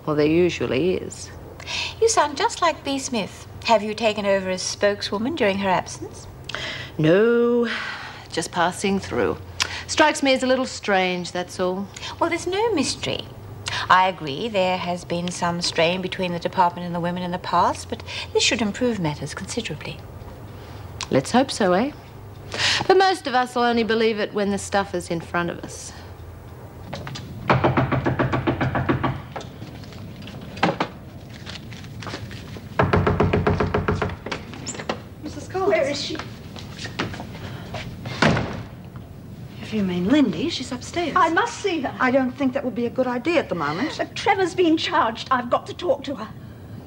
Well, there usually is. You sound just like B. Smith. Have you taken over as spokeswoman during her absence? No, just passing through. Strikes me as a little strange, that's all. Well, there's no mystery. I agree there has been some strain between the department and the women in the past, but this should improve matters considerably. Let's hope so, eh? But most of us will only believe it when the stuff is in front of us. Mrs. Collins. Where is she? If you mean Lindy, she's upstairs. I must see her. I don't think that would be a good idea at the moment. But Trevor's been charged. I've got to talk to her.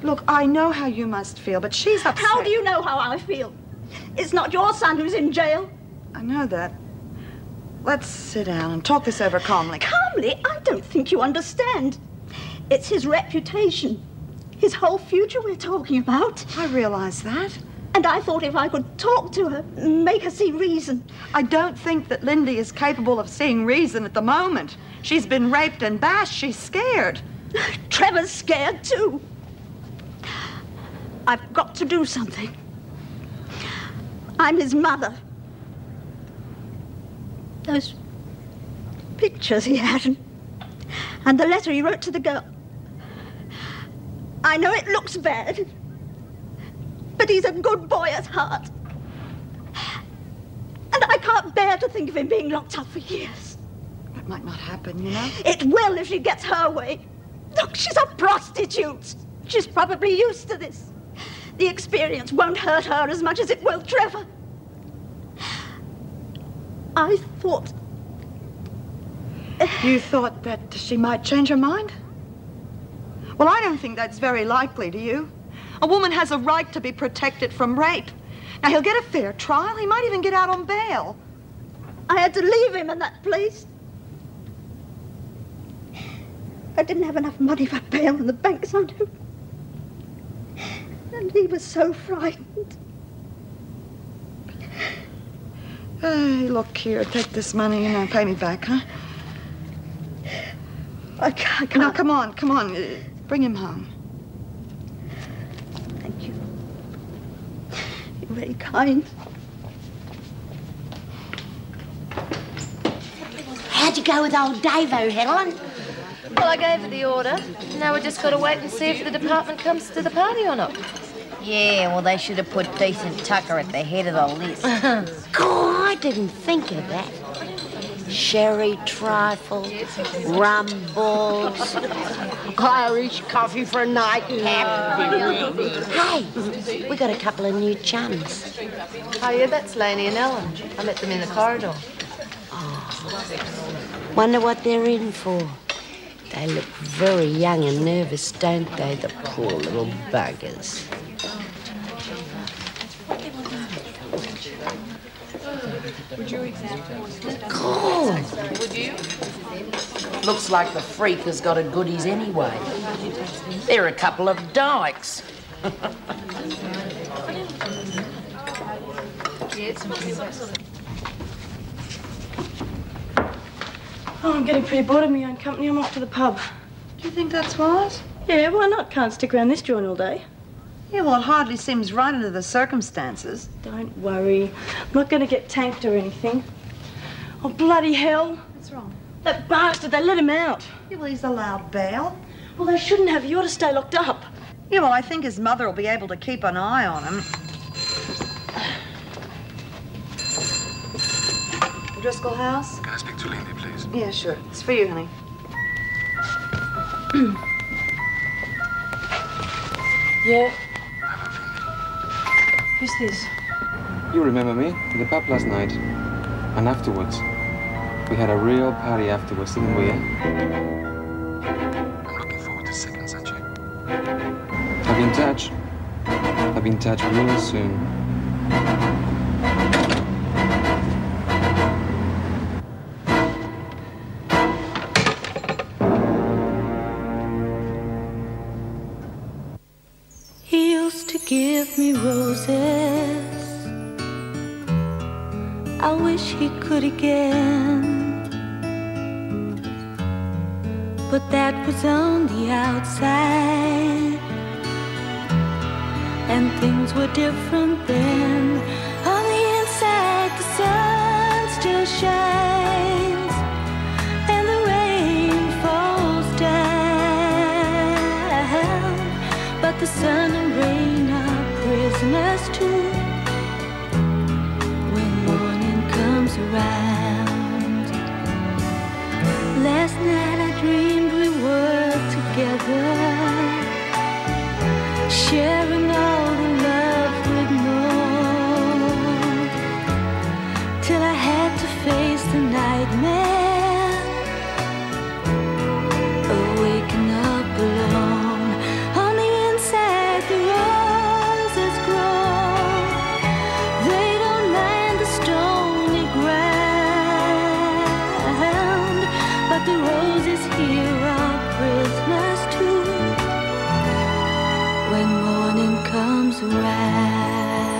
Look, I know how you must feel, but she's upset. How do you know how I feel? It's not your son who's in jail. I know that. Let's sit down and talk this over calmly. Calmly? I don't think you understand. It's his reputation. His whole future we're talking about. I realize that. And I thought if I could talk to her, make her see reason. I don't think that Lindy is capable of seeing reason at the moment. She's been raped and bashed. She's scared. Trevor's scared too. I've got to do something. I'm his mother. Those pictures he had, and the letter he wrote to the girl. I know it looks bad, but he's a good boy at heart. And I can't bear to think of him being locked up for years. That might not happen, you know. It will if she gets her way. Look, she's a prostitute. She's probably used to this. The experience won't hurt her as much as it will Trevor. I thought... You thought that she might change her mind? Well, I don't think that's very likely, do you? A woman has a right to be protected from rape. Now, he'll get a fair trial. He might even get out on bail. I had to leave him in that place. I didn't have enough money for bail in the banks, I knew. And he was so frightened. Hey, look here, take this money and pay me back, huh? I can't. Now, come on. Bring him home. Thank you. You're very kind. How'd you go with old Davo, Helen? Well, I gave her the order. Now we've just got to wait and see if the department comes to the party or not. Yeah, well, they should have put Decent Tucker at the head of the list. God, I didn't think of that. Sherry trifle, rum balls, Irish coffee for a nightcap. Hey, we got a couple of new chums. Oh, yeah, that's Laney and Ellen. I met them in the corridor. Oh, wonder what they're in for. They look very young and nervous, don't they, the poor little buggers. Would you examine? Cool. Would you? Looks like the freak has got a goodies anyway. They're a couple of dykes. Oh, I'm getting pretty bored of my own company. I'm off to the pub. Do you think that's wise? Yeah, why not? Can't stick around this joint all day. Yeah, well, it hardly seems right under the circumstances. Don't worry. I'm not going to get tanked or anything. Oh, bloody hell. What's wrong? That bastard, they let him out. Yeah, well, he's allowed bail. Well, they shouldn't have. He ought to stay locked up. Yeah, well, I think his mother will be able to keep an eye on him. Driscoll House? Can I speak to Lindy, please? Yeah, sure. It's for you, honey. Yeah. Who's this? You remember me? In the pub last night. And afterwards. We had a real party afterwards, didn't we, I'm looking forward to seconds, aren't you? I'll be in touch. I'll be in touch real soon. He used to give me roses. I wish he could again. but that was on the outside. And things were different then. On the inside, the sun still shines, and the rain falls down. But the sun and rain are prisoners too when morning comes around. Last night I dreamed we were together, sharing all the love we'd known, till I had to face the nightmare of waking up alone. On the inside, the roses grow. They don't mind the stony ground, but the roses here are prisoners too when morning comes around.